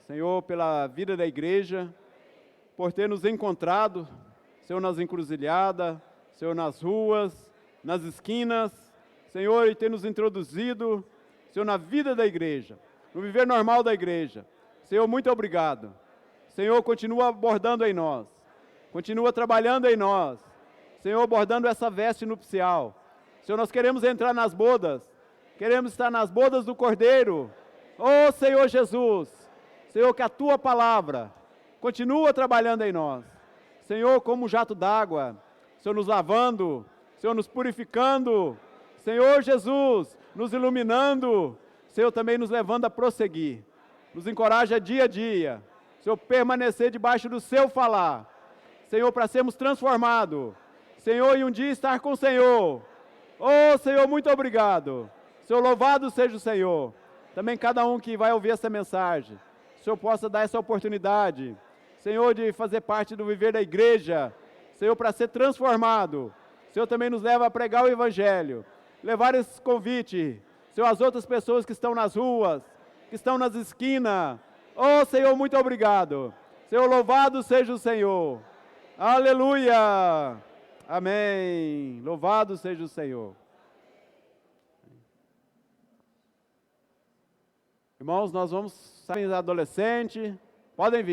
Senhor, pela vida da igreja, por ter nos encontrado, Senhor, nas encruzilhadas, Senhor, nas ruas, nas esquinas, Senhor, e ter nos introduzido, Senhor, na vida da igreja, no viver normal da igreja. Senhor, muito obrigado. Senhor, continua bordando em nós, continua trabalhando em nós. Senhor, bordando essa veste nupcial. Senhor, nós queremos entrar nas bodas, queremos estar nas bodas do Cordeiro. Oh, Senhor Jesus, Senhor, que a Tua palavra continua trabalhando em nós. Senhor, como um jato d'água, Senhor, nos lavando, Senhor, nos purificando, Senhor Jesus, nos iluminando, Senhor, também nos levando a prosseguir, nos encoraja dia a dia, Senhor, permanecer debaixo do Seu falar, Senhor, para sermos transformados, Senhor, e um dia estar com o Senhor. Oh, Senhor, muito obrigado, Senhor, louvado seja o Senhor, também cada um que vai ouvir essa mensagem, o Senhor possa dar essa oportunidade, Senhor, de fazer parte do viver da igreja, Senhor, para ser transformado. O Senhor também nos leva a pregar o Evangelho, levar esse convite, Senhor, às outras pessoas que estão nas ruas, que estão nas esquinas. Oh, Senhor, muito obrigado. Senhor, louvado seja o Senhor. Aleluia. Amém. Louvado seja o Senhor. Irmãos, nós vamos sair adolescente. Podem vir.